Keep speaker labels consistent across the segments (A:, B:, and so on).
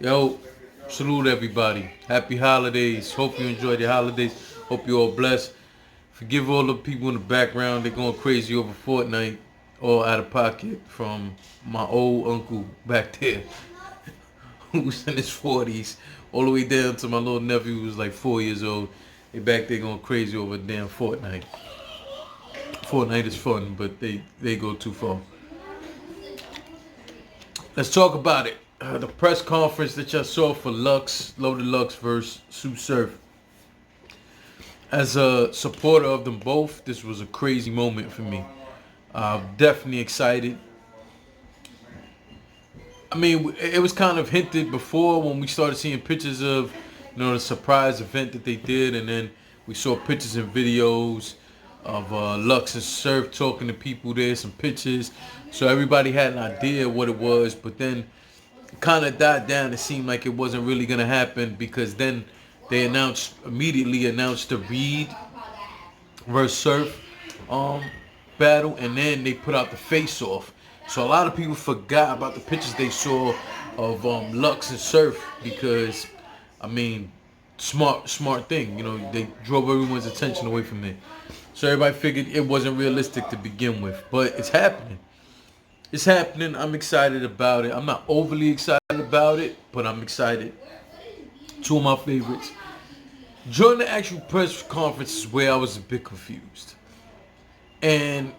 A: Yo, salute everybody. Happy holidays. Hope you enjoyed your holidays. Hope you all blessed. Forgive all the people in the background. They're going crazy over Fortnite, all out of pocket from my old uncle back there who's in his 40s, all the way down to my little nephew who's like 4 years old. They back there going crazy over damn Fortnite. Fortnite is fun, but they go too far. Let's talk about it. The press conference that y'all saw for Lux, Loaded Lux versus Tsu Surf. As a supporter of them both, this was a crazy moment for me. Definitely excited. I mean, it was kind of hinted before when we started seeing pictures of, the surprise event that they did, and then we saw pictures and videos of Lux and Surf talking to people there, some pictures. So everybody had an idea what it was, but then kind of died down. It seemed like it wasn't really gonna happen because then they immediately announced the Reed versus Surf battle, and then they put out the face off. So a lot of people forgot about the pictures they saw of Lux and Surf because, I mean, smart thing. They drove everyone's attention away from it. So everybody figured it wasn't realistic to begin with, but it's happening. It's happening. I'm excited about it. I'm not overly excited about it, but I'm excited. Two of my favorites. During the actual press conference is where I was a bit confused. And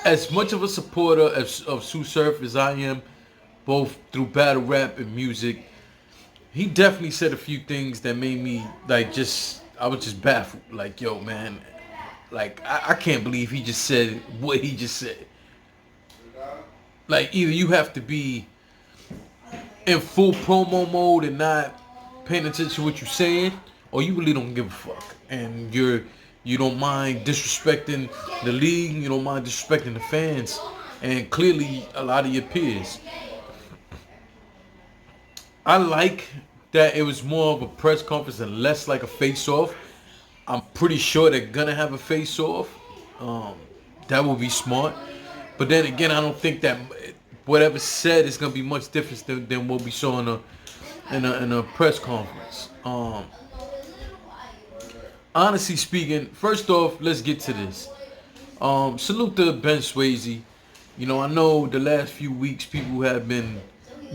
A: as much of a supporter of Tsu Surf as I am, both through battle rap and music, he definitely said a few things that made me I was just baffled. Like, yo, man, like I can't believe he just said what he just said. Like, either you have to be in full promo mode and not paying attention to what you're saying, or you really don't give a fuck. And you don't mind disrespecting the league, you don't mind disrespecting the fans, and clearly a lot of your peers. I like that it was more of a press conference and less like a face-off. I'm pretty sure they're gonna have a face-off. That would be smart. But then again, I don't think that whatever said is gonna be much different than what we saw in a press conference. Honestly speaking, first off, let's get to this. Salute to Ben Swayze. I know the last few weeks people have been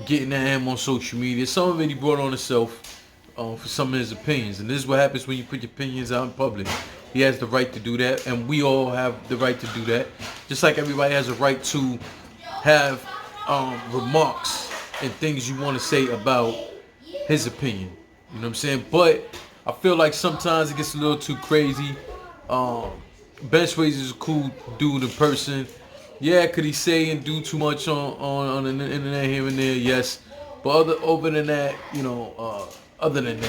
A: getting at him on social media. Some of it he brought on himself for some of his opinions. And this is what happens when you put your opinions out in public. He has the right to do that, and we all have the right to do that. Just like everybody has a right to have remarks and things you want to say about his opinion. You know what I'm saying? But I feel like sometimes it gets a little too crazy. Ben Swayze is a cool dude in person. Yeah, could he say and do too much on the internet here and there? Yes. But other than that,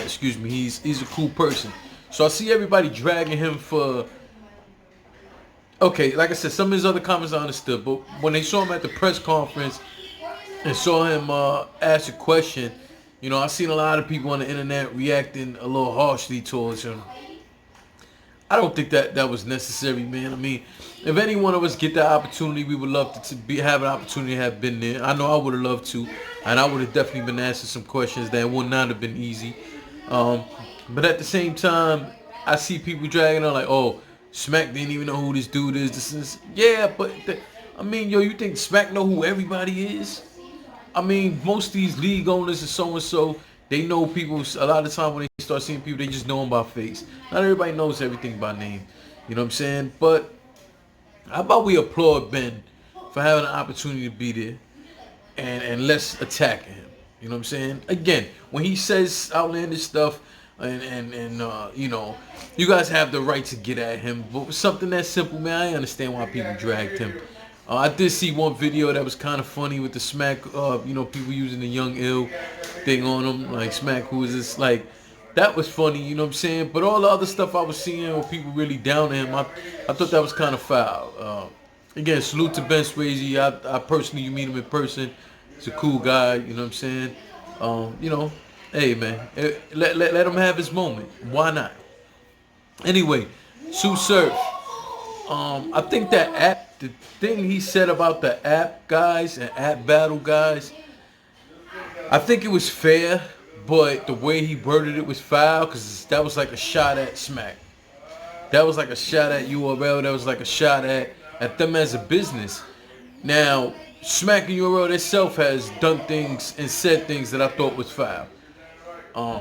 A: excuse me, he's a cool person. So I see everybody dragging him for. Okay, like I said, some of his other comments I understood, but when they saw him at the press conference and saw him ask a question, I seen a lot of people on the internet reacting a little harshly towards him. I don't think that was necessary, man. I mean, if any one of us get that opportunity, we would love to have an opportunity to have been there. I know I would have loved to, and I would have definitely been asking some questions that would not have been easy. But at the same time, I see people dragging on like, oh, Smack didn't even know who this dude is. This is yeah, but you think Smack know who everybody is? I mean, most of these league owners and so, they know people. A lot of the time when they start seeing people, they just know them by face. Not everybody knows everything by name. You know what I'm saying? But how about we applaud Ben for having an opportunity to be there and let's attack him. You know what I'm saying? Again, when he says outlandish stuff and you guys have the right to get at him. But with something that simple, man, I understand why people dragged him. I did see one video that was kind of funny with the Smack, people using the Young Ill thing on him, like Smack, who is this, like, that was funny, you know what I'm saying? But all the other stuff I was seeing where people really down to him, I thought that was kind of foul. Again, salute to Ben Swayze. I personally, you meet him in person, he's a cool guy, you know what I'm saying? Hey, man, let him have his moment. Why not? Anyway, Tsu Surf. I think the thing he said about the app guys and app battle guys, I think it was fair, but the way he worded it was foul because that was like a shot at Smack. That was like a shot at URL. That was like a shot at them as a business. Now, Smack and URL itself has done things and said things that I thought was foul.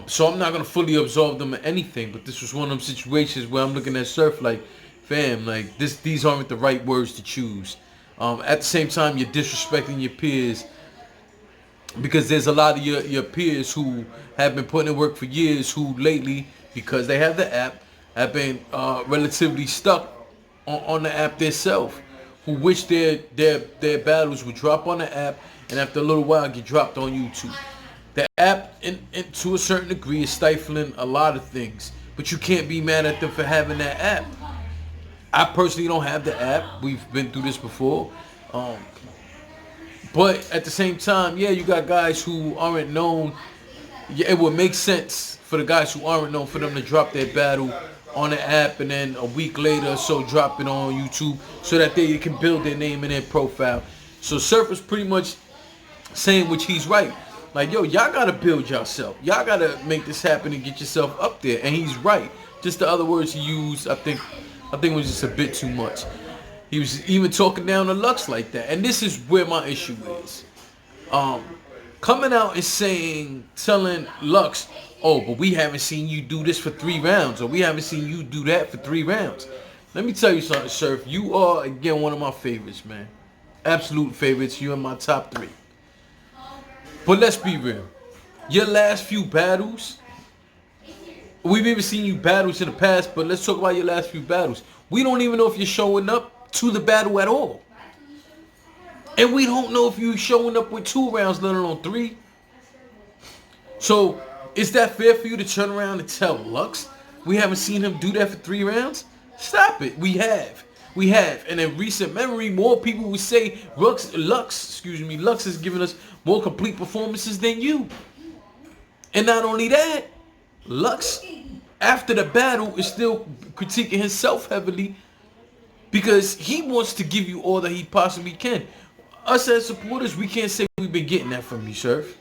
A: So I'm not gonna fully absolve them of anything, but this was one of them situations where I'm looking at Surf like, fam, like these aren't the right words to choose. At the same time, you're disrespecting your peers because there's a lot of your peers who have been putting in work for years who lately, because they have the app, have been relatively stuck on the app themselves, who wish their battles would drop on the app and after a little while get dropped on YouTube. The app, in to a certain degree, is stifling a lot of things, but you can't be mad at them for having that app. I personally don't have the app. We've been through this before. But at the same time, yeah, you got guys who aren't known. Yeah, it would make sense for the guys who aren't known for them to drop their battle on the app and then a week later or so drop it on YouTube so that they can build their name and their profile. So Surf is pretty much saying which he's right. Like, yo, y'all gotta build yourself. Y'all gotta make this happen and get yourself up there. And he's right. Just the other words he used, I think was just a bit too much. He was even talking down to Lux like that. And this is where my issue is. Coming out and telling Lux, oh, but we haven't seen you do this for 3 rounds, or we haven't seen you do that for 3 rounds. Let me tell you something, Surf. You are, again, one of my favorites, man. Absolute favorites. You're in my top 3. But let's be real. Your last few battles, we've even seen you battles in the past, but let's talk about your last few battles. We don't even know if you're showing up to the battle at all. And we don't know if you're showing up with 2 rounds, let alone 3. So, is that fair for you to turn around and tell Lux we haven't seen him do that for 3 rounds? Stop it. We have. And in recent memory, more people would say Lux has given us more complete performances than you. And not only that, Lux, after the battle, is still critiquing himself heavily because he wants to give you all that he possibly can. Us as supporters, we can't say we've been getting that from you, Surf.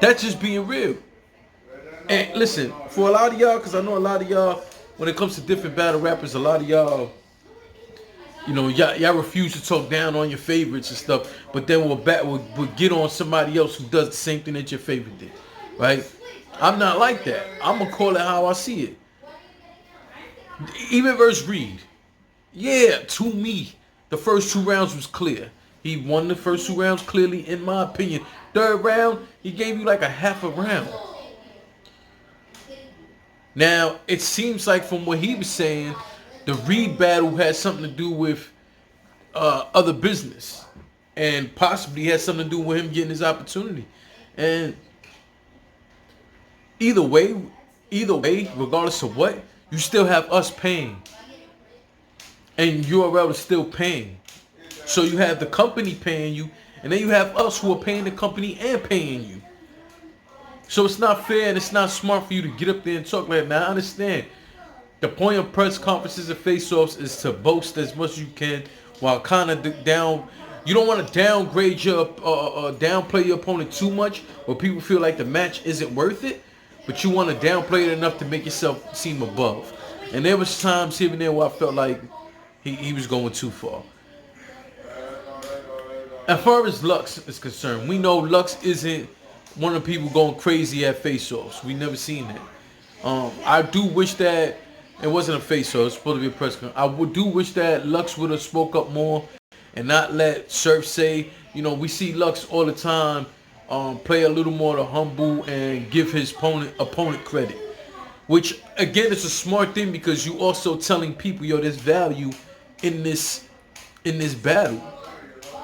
A: That's just being real. And listen, for a lot of y'all, because I know a lot of y'all, when it comes to different battle rappers, a lot of y'all, you know, y'all refuse to talk down on your favorites and stuff, but then we'll get on somebody else who does the same thing that your favorite did, right? I'm not like that. I'm going to call it how I see it. Even versus Reed, yeah, to me, the first 2 rounds was clear. He won the first 2 rounds clearly, in my opinion. 3rd round, he gave you like a half a round. Now, it seems like from what he was saying, the Reed battle had something to do with other business. And possibly had something to do with him getting his opportunity. And either way, regardless of what, you still have us paying. And URL is still paying. So you have the company paying you, and then you have us who are paying the company and paying you. So it's not fair and it's not smart for you to get up there and talk like that. Now I understand. The point of press conferences and face-offs is to boast as much as you can while kind of down. You don't want to downgrade your, downplay your opponent too much where people feel like the match isn't worth it. But you want to downplay it enough to make yourself seem above. And there was times here and there where I felt like he was going too far. As far as Lux is concerned, we know Lux isn't one of the people going crazy at face-offs. We never seen that. I do wish that it wasn't a face-off. It's supposed to be a press conference. I do wish that Lux would have spoke up more and not let Surf say, you know, we see Lux all the time play a little more to humble and give his opponent credit. Which, again, is a smart thing because you also telling people, yo, there's value in this battle.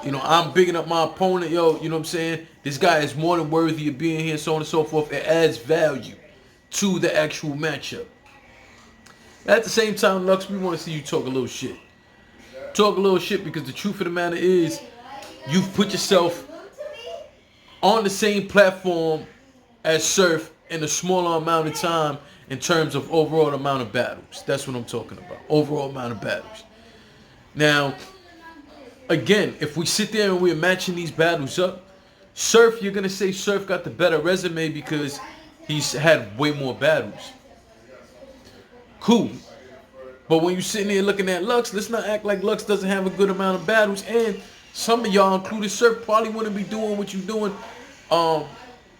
A: You know, I'm bigging up my opponent, yo, you know what I'm saying? This guy is more than worthy of being here, so on and so forth. It adds value to the actual matchup. At the same time, Lux, we want to see you talk a little shit. Talk a little shit because the truth of the matter is you've put yourself on the same platform as Surf in a smaller amount of time in terms of overall amount of battles. That's what I'm talking about. Overall amount of battles. Now, again, if we sit there and we're matching these battles up, Surf, you're gonna say Surf got the better resume because he's had way more battles. Cool. But when you're sitting there looking at Lux, let's not act like Lux doesn't have a good amount of battles. And some of y'all, including Surf, probably wouldn't be doing what you're doing on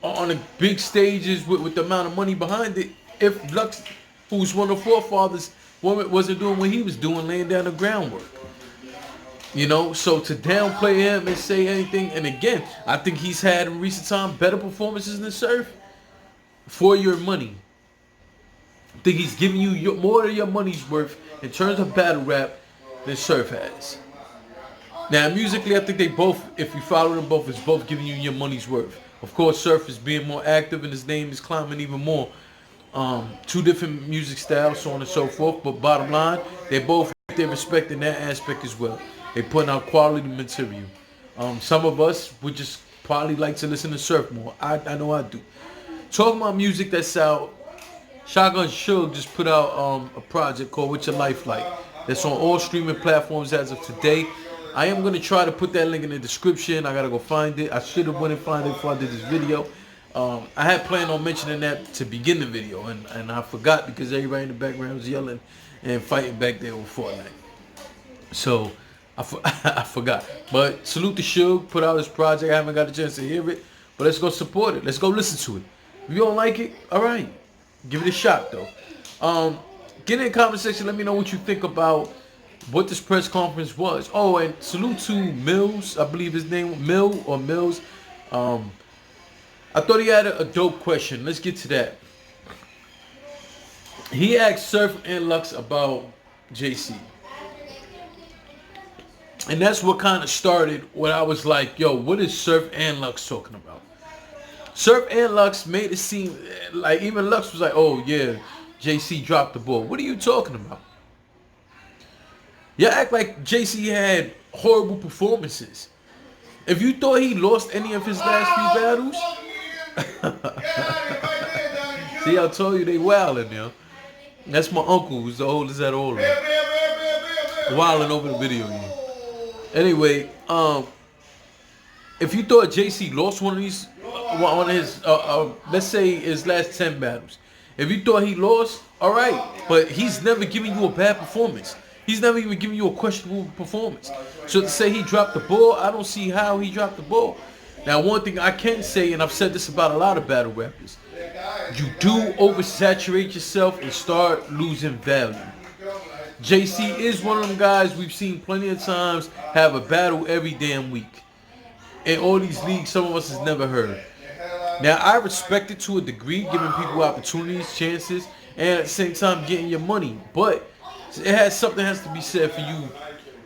A: the big stages with the amount of money behind it if Lux, who's one of the forefathers, wasn't doing what he was doing, laying down the groundwork. You know, so to downplay him and say anything, and again, I think he's had in recent time better performances than Surf for your money. I think he's giving you more of your money's worth in terms of battle rap than Surf has. Now, musically, I think they both, if you follow them both, it's both giving you your money's worth. Of course, Surf is being more active and his name is climbing even more. Two different music styles, so on and so forth. But bottom line, they both get their respect in that aspect as well. They putting out quality material. Some of us would just probably like to listen to Surf more. I know I do. Talking about music that's out, Shotgun Suge just put out a project called What Your Life Like. That's on all streaming platforms as of today. I am going to try to put that link in the description. I got to go find it. I should have went and find it before I did this video. I had planned on mentioning that to begin the video, and I forgot because everybody in the background was yelling and fighting back there with Fortnite. So I forgot. But salute to Suge, put out his project. I haven't got a chance to hear it, but let's go support it. Let's go listen to it. If you don't like it, all right, give it a shot though. Get in the comment section. Let me know what you think about what this press conference was. Oh, and salute to Mills. I believe his name Mills. I thought he had a dope question. Let's get to that. He asked Surf and Lux about JC. And that's what kind of started when I was like, yo, what is Surf and Lux talking about? Surf and Lux made it seem like even Lux was like, oh yeah, JC dropped the ball. What are you talking about? You act like JC had horrible performances. If you thought he lost any of his last few battles, see, I told you they wildin', yo. That's my uncle who's the oldest at all of them. Wildin' over the video, yo. Anyway, if you thought JC lost one of his, let's say his last 10 battles, if you thought he lost, all right, but he's never giving you a bad performance. He's never even giving you a questionable performance. So to say he dropped the ball, I don't see how he dropped the ball. Now, one thing I can say, and I've said this about a lot of battle rappers, you do oversaturate yourself and start losing value. JC is one of them guys we've seen plenty of times have a battle every damn week. In all these leagues, some of us has never heard. Now, I respect it to a degree, giving people opportunities, chances, and at the same time getting your money. But something has to be said for you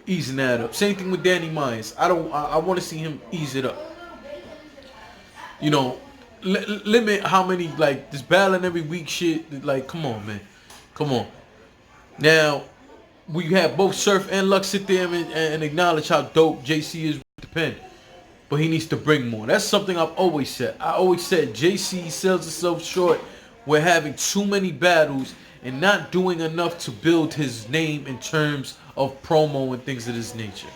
A: easing that up. Same thing with Danny Myers. I want to see him ease it up. You know, limit how many, like, this battling every week shit. Like, come on, man. Come on. Now, we have both Surf and Lux sit there and acknowledge how dope JC is with the pen. But he needs to bring more. That's something I've always said. I always said JC sells himself short with having too many battles and not doing enough to build his name in terms of promo and things of this nature.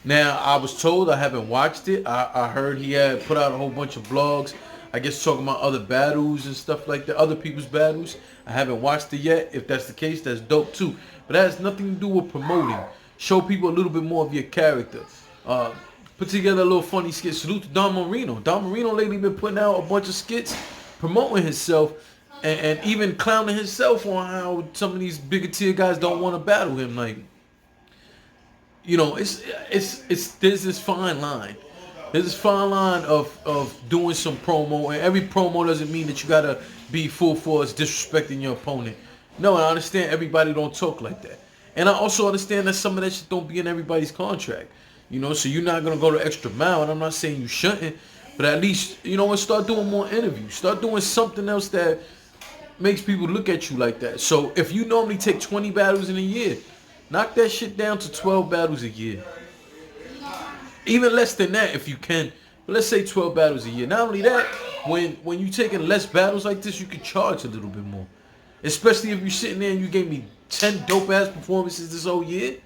A: Now, I was told, I haven't watched it. I heard he had put out a whole bunch of vlogs, I guess talking about other battles and stuff like that, other people's battles. I haven't watched it yet. If that's the case, that's dope too. But that has nothing to do with promoting. Show people a little bit more of your character. Put together a little funny skit. Salute to Don Marino. Don Marino lately been putting out a bunch of skits promoting himself and even clowning himself on how some of these bigger tier guys don't want to battle him. Like, you know, there's this fine line. There's this fine line of doing some promo, and every promo doesn't mean that you gotta be full force disrespecting your opponent. No, I understand everybody don't talk like that. And I also understand that some of that shit don't be in everybody's contract. You know, so you're not gonna go the extra mile, and I'm not saying you shouldn't, but at least, you know, start doing more interviews. Start doing something else that makes people look at you like that. So if you normally take 20 battles in a year, knock that shit down to 12 battles a year. Even less than that if you can. But let's say 12 battles a year. Not only that, when you're taking less battles like this, you can charge a little bit more. Especially if you're sitting there and you gave me 10 dope-ass performances this whole year.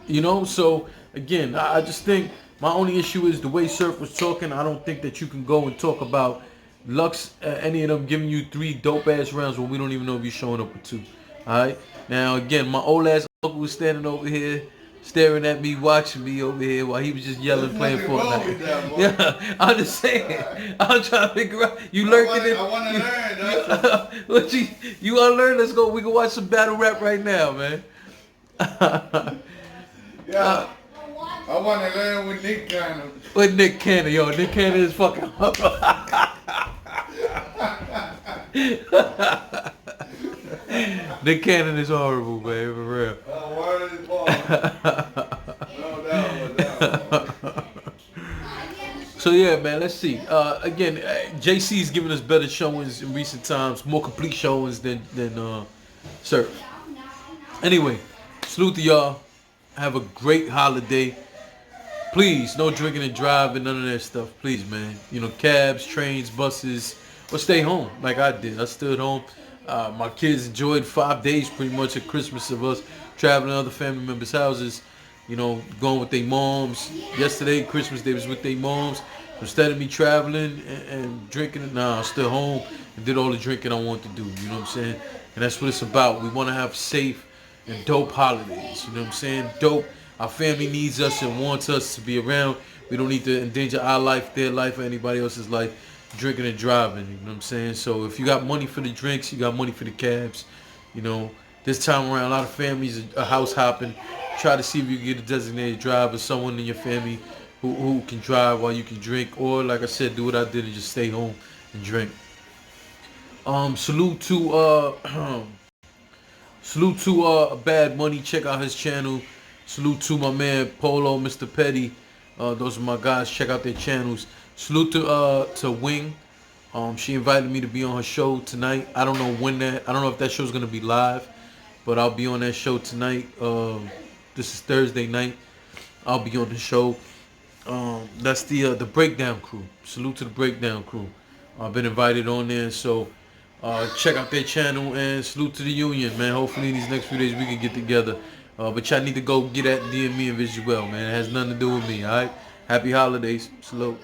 A: You know, so again, I just think My only issue is the way Surf was talking. I don't think that you can go and talk about Lux, any of them giving you 3 dope ass rounds when we don't even know if you're showing up with 2. Alright? Now again, my old ass uncle was standing over here, staring at me, watching me over here while he was just yelling, playing Fortnite. Yeah, I'm just saying. I'm trying to figure out. You lurking it.
B: I want to learn.
A: What you want to learn? Let's go. We can watch some battle rap right now, man.
B: Yeah. I want to learn with Nick Cannon.
A: With Nick Cannon, yo. Nick Cannon is fucking. Nick Cannon is horrible, man, for real.
B: Word is born. No doubt.
A: So yeah, man, let's see. Again, JC's giving us better showings in recent times, more complete showings than Surf. Anyway, salute to y'all. Have a great holiday. Please, no drinking and driving, none of that stuff. Please, man. You know, cabs, trains, buses, or stay home like I did. I stood home. My kids enjoyed 5 days pretty much of Christmas of us traveling to other family members' houses. You know, going with their moms. Yesterday, Christmas, they was with their moms. Instead of me traveling and drinking, I stood home and did all the drinking I wanted to do. You know what I'm saying? And that's what it's about. We want to have safe and dope holidays. You know what I'm saying? Dope. Our family needs us and wants us to be around. We don't need to endanger our life, their life, or anybody else's life drinking and driving. You know what I'm saying? So if you got money for the drinks, you got money for the cabs. You know, this time around, a lot of families are house hopping. Try to see if you can get a designated driver, someone in your family who can drive while you can drink. Or, like I said, do what I did and just stay home and drink. Salute to Bad Money. Check out his channel. Salute to my man Polo, Mr. Petty. Those are my guys. Check out their channels. Salute to Wing. She invited me to be on her show tonight. I don't know I don't know if that show's gonna be live, but I'll be on that show tonight. This is Thursday night. I'll be on the show. That's the Breakdown crew. Salute to the Breakdown crew. I've been invited on there, so check out their channel and salute to the Union, man. Hopefully in these next few days we can get together. But y'all need to go get at DM me and Visual, man. It has nothing to do with me, alright? Happy holidays. Salute.